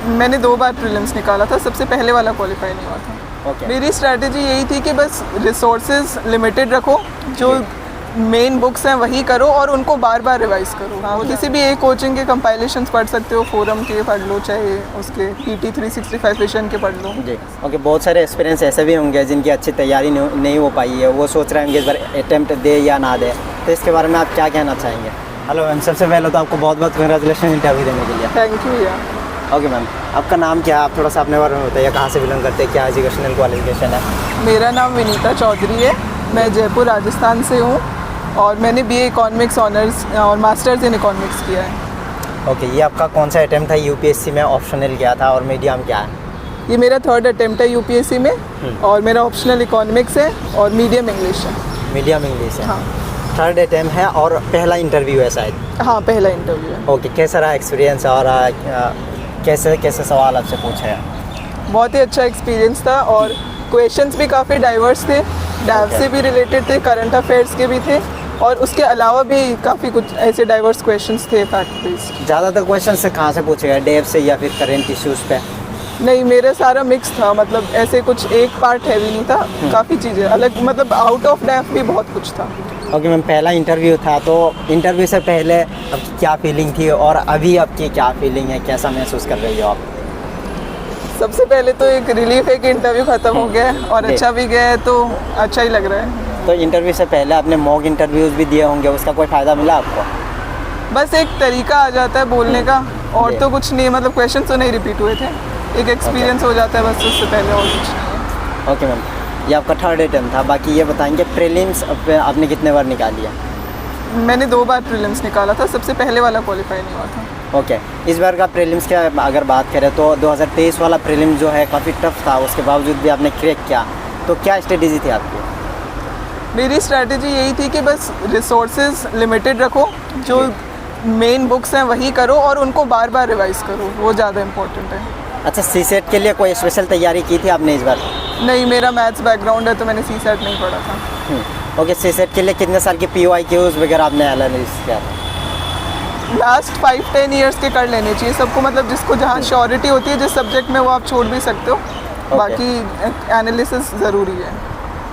मैंने 2 बार प्रीलिम्स निकाला था, सबसे पहले वाला क्वालिफाई नहीं हुआ था। ओके। मेरी स्ट्रैटेजी यही थी कि बस रिसोर्सेज लिमिटेड रखो, जो मेन बुक्स हैं वही करो और उनको बार बार रिवाइज करो। हाँ, किसी भी एक कोचिंग के कंपाइलेशंस पढ़ सकते हो, फोरम के पढ़ लो, चाहे उसके PT 365 विजन के पढ़ लो। जी ओके। बहुत सारे एक्सपीरियंस ऐसे भी होंगे जिनकी अच्छी तैयारी नहीं हो पाई है, वो सोच रहे होंगे इस बार अटैम्प्ट दे या ना दे, तो इसके बारे में आप क्या कहना चाहेंगे? हेलो मैम, सबसे पहले तो आपको बहुत बहुत कंग्रेचुलेशन इंटरव्यू देने के लिए। थैंक यू यार। ओके मैम, आपका नाम क्या है? आप थोड़ा सा अपने बारे में बताइए, कहाँ से बिलोंग करते हैं, क्या एजुकेशनल क्वालिफिकेशन है? मेरा नाम विनीता चौधरी है, मैं जयपुर राजस्थान से हूँ और मैंने BA इकोनॉमिक्स ऑनर्स और मास्टर्स इन इकोनॉमिक्स किया है। ओके, ये आपका कौन सा अटैम्प्ट था? UPSC में ऑप्शनल क्या था और मीडियम क्या है? ये मेरा 3rd अटेम्प्ट है UPSC में और मेरा ऑप्शनल इकोनॉमिक्स है और मीडियम इंग्लिश है। मीडियम इंग्लिश है। हाँ। 3rd अटैम्प्ट है और पहला इंटरव्यू है शायद? हाँ, पहला इंटरव्यू है। ओके, कैसा रहा एक्सपीरियंस और कैसे कैसे सवाल आपसे पूछे हैं? बहुत ही अच्छा एक्सपीरियंस था और क्वेश्चंस भी काफ़ी डाइवर्स थे, डैव से भी रिलेटेड थे, करंट अफेयर्स के भी थे और उसके अलावा भी काफ़ी कुछ ऐसे डाइवर्स क्वेश्चंस थे फैक्ट बेस्ड। ज़्यादातर क्वेश्चन से कहाँ से पूछे गए, डेव से या फिर करेंट इश्यूज़ पे? नहीं, मेरा सारा मिक्स था, मतलब ऐसे कुछ एक पार्ट हैवी नहीं था, काफ़ी चीज़ें अलग, मतलब आउट ऑफ डेफ भी बहुत कुछ था। ओके मैम, पहला इंटरव्यू था तो इंटरव्यू से पहले आपकी क्या फीलिंग थी और अभी आपकी क्या फीलिंग है, कैसा महसूस कर रही हो आप? सबसे पहले तो एक रिलीफ है कि इंटरव्यू ख़त्म हो गया है और अच्छा भी गया है, तो अच्छा ही लग रहा है। तो इंटरव्यू से पहले आपने मॉक इंटरव्यूज़ भी दिए होंगे, उसका कोई फ़ायदा मिला आपको? बस एक तरीका आ जाता है बोलने का और तो कुछ नहीं, मतलब क्वेश्चन तो नहीं रिपीट हुए थे, एक एक्सपीरियंस हो जाता है बस, उससे पहले और कुछ नहीं। ओके मैम, ये आपका 3rd अटेम्प्ट था, बाकी ये बताएंगे प्रीलिम्स आपने कितने बार निकाली है? मैंने 2 बार प्रीलिम्स निकाला था, सबसे पहले वाला क्वालिफाई नहीं हुआ था। ओके। इस बार का प्रीलिम्स की अगर बात करें तो 2023 वाला प्रीलिम्स जो है काफ़ी टफ था, उसके बावजूद भी आपने क्रैक किया, तो क्या स्ट्रेटेजी थी आपकी? मेरी स्ट्रैटेजी यही थी कि बस रिसोर्सेज लिमिटेड रखो, जो मेन बुक्स हैं वही करो और उनको बार बार रिवाइज करो, वो ज़्यादा इम्पोर्टेंट है। अच्छा, CSET के लिए कोई स्पेशल तैयारी की थी आपने इस बार? नहीं, मेरा मैथ्स बैकग्राउंड है तो मैंने CSET नहीं पढ़ा था। ओके, CSET के लिए कितने साल की PYQs वगैरह आपने एनालिसिस किया था? लास्ट 5-10 ईयर्स के कर लेने चाहिए सबको, मतलब जिसको जहाँ श्योरिटी होती है जिस सब्जेक्ट में, वो आप छोड़ भी सकते हो, बाकी एनालिसिस ज़रूरी है।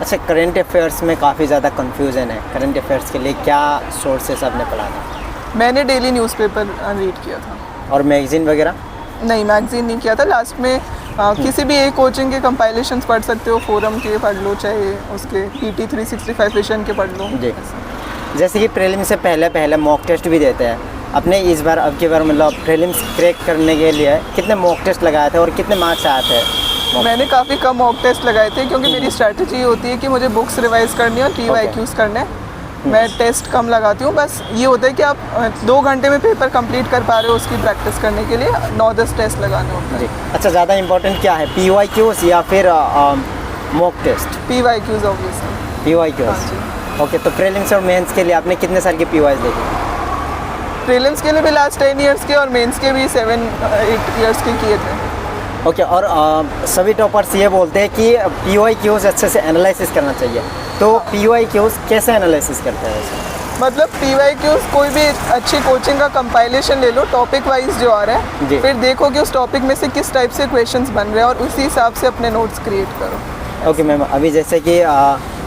अच्छा, करंट अफेयर्स में काफ़ी ज़्यादा कंफ्यूजन है, करंट अफेयर्स के लिए क्या सोर्सेस आपने पढ़ा था? मैंने डेली न्यूज़पेपर रीड किया था। और मैगज़ीन वगैरह? नहीं, मैगज़ीन नहीं किया था। लास्ट में किसी भी एक कोचिंग के कंपाइलेशंस पढ़ सकते हो, फोरम के पढ़ लो, चाहे उसके PT 365 विजन के पढ़ लो। जी, जैसे कि प्रीलिम्स से पहले मॉक टेस्ट भी देते हैं, अपने इस बार अब की बार मतलब प्रीलिम्स क्रैक करने के लिए कितने मॉक टेस्ट लगाए थे और कितने मार्क्स आए थे? मैंने काफ़ी कम मॉक टेस्ट लगाए थे क्योंकि मेरी स्ट्रैटेजी होती है कि मुझे बुक्स रिवाइज करनी है और TYQs करने हैं। मैं टेस्ट कम लगाती हूँ, बस ये होता है कि आप 2 घंटे में पेपर कंप्लीट कर पा रहे हो, उसकी प्रैक्टिस करने के लिए 9-10 टेस्ट लगाने होते हैं। जी। अच्छा, ज़्यादा इंपॉर्टेंट क्या है, PYQs या फिर mock test? PYQs obviously. PYQs। हाँ जी। ओके, तो प्रीलिम्स और मेंस के लिए आपने कितने साल की PYs देखी? प्रीलिम्स के लिए भी लास्ट 10 ईयर्स के और मेंस के भी 7-8 ईयर्स के किए थे। ओके, और सभी टॉपर्स ये बोलते हैं कि PYQs अच्छे से एनालिसिस करना चाहिए, तो PYQs कैसे एनालिसिस करते हैं वैसे? मतलब PYQs कोई भी अच्छी कोचिंग का कंपाइलेशन ले लो, टॉपिक वाइज जो आ रहा है, फिर देखो कि उस टॉपिक में से किस टाइप से क्वेश्चंस बन रहे हैं और उसी हिसाब से अपने नोट्स क्रिएट करो। ओके मैम, अभी जैसे कि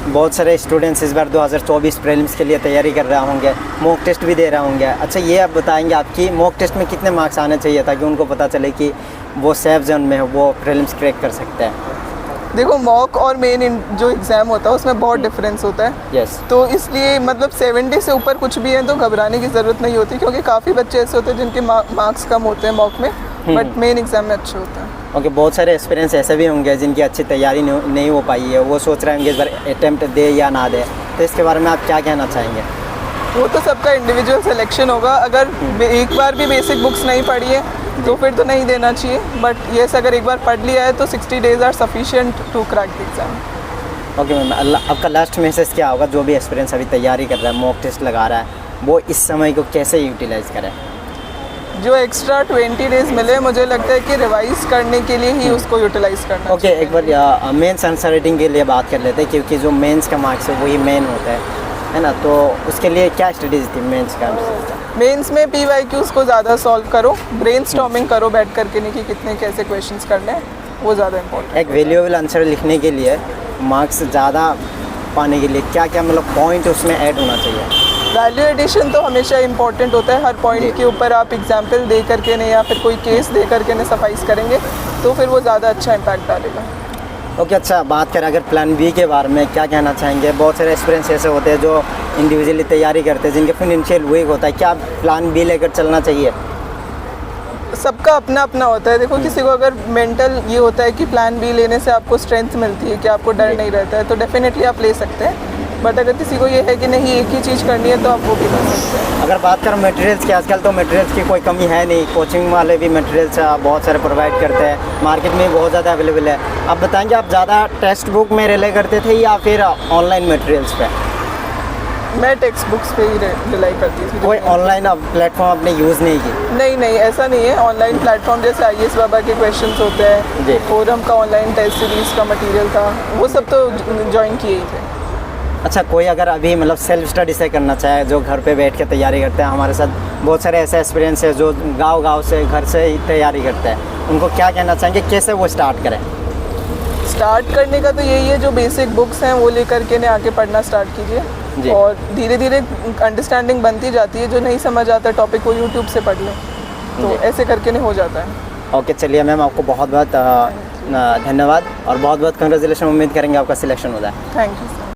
बहुत सारे स्टूडेंट्स इस बार 2024 प्रीलिम्स के लिए तैयारी कर रहे होंगे, मॉक टेस्ट भी दे रहे होंगे। अच्छा, ये आप बताएंगे आपकी मॉक टेस्ट में कितने मार्क्स आने चाहिए ताकि उनको पता चले कि वो सेफ जोन में है, वो प्रीलिम्स क्रैक कर सकते हैं? देखो, मॉक और मेन जो एग्ज़ाम होता है उसमें बहुत डिफरेंस होता है। यस। तो इसलिए मतलब 70 से ऊपर कुछ भी है तो घबराने की ज़रूरत नहीं होती, क्योंकि काफ़ी बच्चे ऐसे होते हैं जिनके मार्क्स कम होते हैं मॉक में, बट मेन एग्ज़ाम में अच्छे होते हैं। ओके, बहुत सारे एक्सपीरियंस ऐसे भी होंगे जिनकी अच्छी तैयारी नहीं हो पाई है, वो सोच रहे होंगे इस बार अटैम्प्ट दे या ना दे, तो इसके बारे में आप क्या कहना चाहेंगे? वो तो सबका इंडिविजुअल सिलेक्शन होगा। अगर एक बार भी बेसिक बुक्स नहीं पढ़ी है तो फिर तो नहीं देना चाहिए, बट येस, अगर एक बार पढ़ लिया है तो 60 days are sufficient to crack the exam. Okay ma'am, आपका लास्ट मैसेज क्या होगा? जो भी एक्सपीरियंस अभी तैयारी कर रहा है, मॉक टेस्ट लगा रहा है, वो इस समय को कैसे यूटिलाइज करें? जो एक्स्ट्रा 20 डेज मिले, मुझे लगता है कि रिवाइज करने के लिए ही उसको यूटिलाइज करना। ओके, एक बार मेंस आंसर राइटिंग के लिए बात कर लेते हैं, क्योंकि जो मेंस का मार्क्स है वही मेन होता है, है ना, तो उसके लिए क्या स्टडीज़ थी मेंस का? मेंस में PYQs को ज़्यादा सॉल्व करो, ब्रेनस्टॉर्मिंग करो बैठ करके, नहीं कि कितने कैसे क्वेश्चंस करने हैं, वो ज़्यादा इंपॉर्टेंट। एक वैल्यूएबल आंसर लिखने के लिए मार्क्स ज़्यादा पाने के लिए क्या क्या मतलब पॉइंट उसमें ऐड होना चाहिए? वैल्यू एडिशन तो हमेशा इंपॉर्टेंट होता है, हर पॉइंट के ऊपर आप एग्जाम्पल दे करके नहीं या फिर कोई केस दे करके नहीं सफाइस करेंगे तो फिर वो ज़्यादा अच्छा इम्पैक्ट डालेगा। ओके, अच्छा बात करें अगर प्लान बी के बारे में, क्या कहना चाहेंगे? बहुत सारे एक्सपीरियंस ऐसे होते हैं जो इंडिविजुअली तैयारी करते हैं जिनके फाइनेंशियल वीक होता है, क्या प्लान बी लेकर चलना चाहिए? सबका अपना अपना होता है। देखो किसी को अगर मेंटल ये होता है कि प्लान बी लेने से आपको स्ट्रेंथ मिलती है, कि आपको डर नहीं रहता है, तो डेफिनेटली आप ले सकते हैं। बट अगर किसी को ये है कि नहीं एक ही चीज़ करनी है तो आप वो भी कर सकते हैं। अगर बात करें मटेरियल्स की, आजकल तो मटेरियल्स की कोई कमी है नहीं, कोचिंग वाले भी मटेरियल्स बहुत सारे प्रोवाइड करते हैं, मार्केट में बहुत ज़्यादा अवेलेबल है। आप बताएंगे आप ज़्यादा टेक्स्ट बुक में रिले करते थे या फिर ऑनलाइन मटेरियल्स पे? मैं टेक्स्ट बुक्स पे ही रिलाई करती थी। कोई ऑनलाइन प्लेटफॉर्म आपने यूज़ नहीं की? नहीं ऐसा नहीं है। ऑनलाइन प्लेटफॉर्म जैसे IAS बाबा के क्वेश्चंस होते जी। हैं, फोरम का ऑनलाइन टेस्ट सीरीज़ का मटेरियल था, वो सब तो ज्वाइन किए ही थे। अच्छा, कोई अगर अभी मतलब सेल्फ स्टडी से करना चाहे, जो घर पे बैठ के तैयारी करते हैं, हमारे साथ बहुत सारे ऐसे एक्सपीरियंस है जो गांव से घर से ही तैयारी करते हैं, उनको क्या कहना चाहेंगे, कैसे वो स्टार्ट करें? स्टार्ट करने का तो यही है, जो बेसिक बुक्स हैं वो लेकर के आके पढ़ना स्टार्ट कीजिए और धीरे धीरे अंडरस्टैंडिंग बनती जाती है। जो नहीं समझ आता टॉपिक को यूट्यूब से पढ़ लें, तो ऐसे करके नहीं हो जाता है। ओके, चलिए मैम, आपको बहुत बहुत धन्यवाद और बहुत बहुत कंग्रेचुलेशन। उम्मीद करेंगे आपका सिलेक्शन हो जाए। Thank you sir.